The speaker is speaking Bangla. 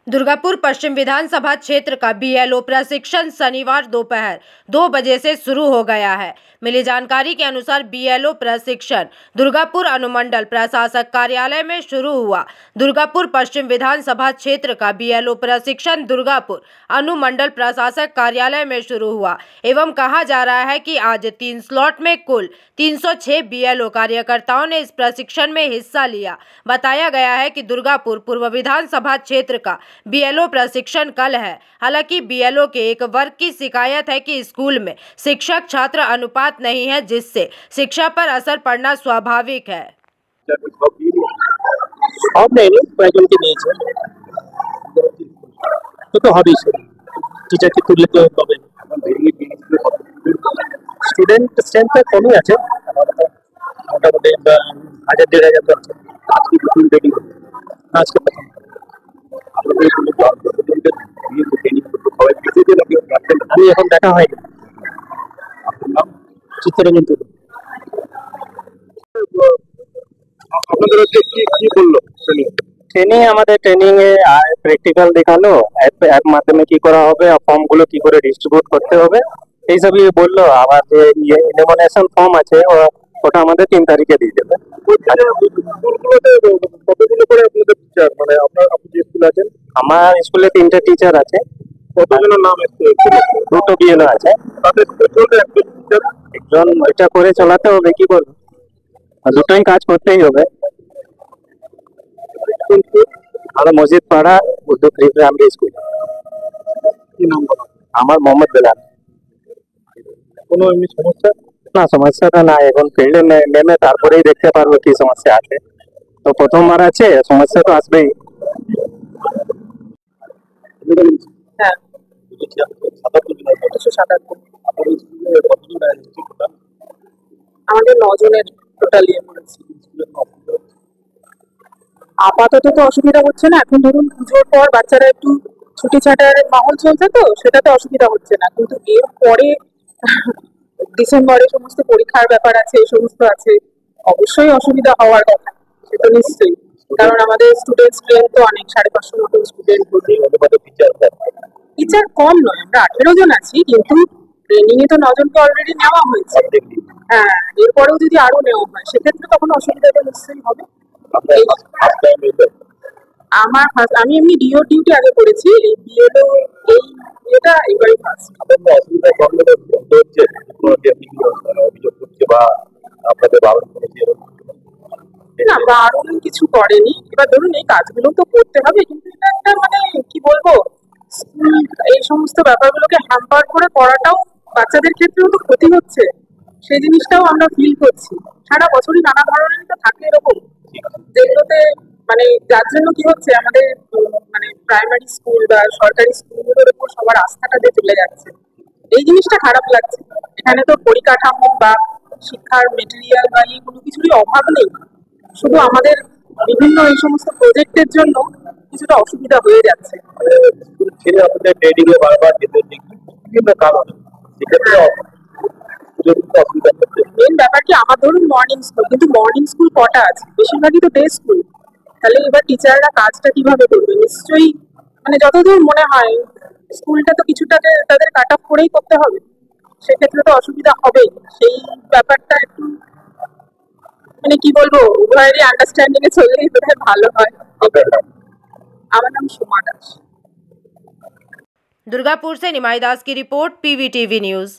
दुर्गापुर पश्चिम विधानसभा क्षेत्र का बीएलओ प्रशिक्षण शनिवार दोपहर 2 बजे से शुरू हो गया है। मिली जानकारी के अनुसार बीएलओ प्रशिक्षण दुर्गापुर अनुमंडल प्रशासक कार्यालय में शुरू हुआ। दुर्गापुर पश्चिम विधानसभा क्षेत्र का बीएलओ प्रशिक्षण दुर्गापुर अनुमंडल प्रशासक कार्यालय में शुरू हुआ एवं कहा जा रहा है कि आज 3 स्लॉट में कुल 306 बीएलओ कार्यकर्ताओं ने इस प्रशिक्षण में हिस्सा लिया। बताया गया है कि दुर्गापुर पूर्व विधानसभा क्षेत्र का बीएलओ प्रशिक्षण कल है। हालांकि बीएलओ के एक वर्ग की शिकायत है कि स्कूल में शिक्षक छात्र अनुपात नहीं है, जिससे शिक्षा पर असर पड़ना स्वाभाविक है। স্টুডেন্ট স্ট্রেংথ কমই আছে, মোটামুটি 1000-1500 আজকে আমি এখন দেখা হয়নি। চিত্তরঞ্জন আপনাদের কি বললো ট্রেনিং? আমাদের ট্রেনিং এ প্র্যাকটিক্যাল দেখালো, অ্যাপ মাধ্যমে কি করা হবে, ফর্ম গুলো কি করে ডিস্ট্রিবিউট করতে হবে এই সবই বললো। আবার যে এলিমিনেশন ফর্ম আছে ওটা আমাদের 3 তারিখে দিয়ে দেবে। কতগুলো করে আপনাদের টিচার, মানে আপনার আপনি যে স্কুল আছেন? আমার স্কুলে 3টে টিচার আছে। কতজনের নাম আছে? 2টো বিএলও আছে। তাদের একজন এটা করে চালাতে হবে, কি করবে, দুটোই কাজ করতেই হবে। আর মসজিদ পাড়া উর্দু প্রাইমারি স্কুল। কি নাম? আমার মোহাম্মদ বেলাল। কোনো এমনি সমস্যা? না, সমস্যাটা না, এখন ফিল্ডে নেমে তারপরেই দেখতে পারবো কি সমস্যা আছে। তো প্রথমবার আছে, সমস্যা তো আসবেই। আমাদের 9 জনের টোটালি আপাতত তো অসুবিধা হচ্ছে না। এখন ধরুন পুজোর পর বাচ্চারা একটু ছুটি ছাটার মাহল চলছে, তো সেটাতে অসুবিধা হচ্ছে না, কিন্তু এর পরে ডিসেম্বরে সমস্ত পরীক্ষার ব্যাপার আছে, এই সমস্ত আছে, অবশ্যই অসুবিধা হওয়ার কথা, সেটা নিশ্চয়ই। কারণ আমাদের স্টুডেন্ট স্ট্রেংথ তো অনেক, 550 মতো স্টুডেন্ট। টিচার কম নয়, আমরা 18 জন আছি, কিন্তু ট্রেনিং এ তো 9 জনকে অলরেডি নেওয়া হয়েছে। হ্যাঁ, এরপরেও যদি আরো নেওয়া হয় সেক্ষেত্রে তখন অসুবিধাটা নিশ্চয়ই হবে। আমি এমনি ডিও ডিউটি আগে করেছি, বিএলও এটা এবারই ফার্স্ট। না, বারণ কিছু করেনি। এবার ধরুন এই কাজগুলো তো করতে হবে, কিন্তু এটা একটা মানে কি বলবো, এই সমস্ত ব্যাপারগুলোকে হ্যাম্পার করে করাটাও বাচ্চাদের ক্ষেত্রেও তো ক্ষতি হচ্ছে, সেই জিনিসটাও আমরা ফিল করছি। সারা বছরই নানা ধরনের তো থাকে এরকম, যেগুলোতে মানে যার জন্য কি হচ্ছে, আমাদের মানে প্রাইমারি স্কুল বা সরকারি স্কুলগুলোর উপর সবার আস্থাটা দিয়ে চলে যাচ্ছে। এই জিনিসটা খারাপ লাগছে। এখানে তো পরিকাঠামো বা শিক্ষার মেটেরিয়াল বা এই কোনো কিছুরই অভাব নেই, শুধু আমাদের বিভিন্ন এই সমস্ত প্রজেক্টের জন্য কিছুটা অসুবিধা হয়ে যাচ্ছে। মেন ব্যাপার কি, আমার ধরুন মর্নিং স্কুল, কিন্তু মর্নিং স্কুল কটা আছে, বেশিরভাগই তো ডে স্কুল। তাহলে এবার টিচাররা কাজটা কিভাবে করবে? নিশ্চয়ই মানে যতদূর মনে হয় স্কুলটা তো কিছুটাকে তাদের কাট অফ করেই করতে হবে, সেক্ষেত্রে তো অসুবিধা হবেই। সেই ব্যাপারটা একটু মানে কি বলবো, উভয়েরই আন্ডারস্ট্যান্ডিং এ চললেই বোধহয় ভালো হয়। আমার নাম সোমা দাস। दुर्गापुर से निमाई दास की रिपोर्ट, पीवीटीवी न्यूज।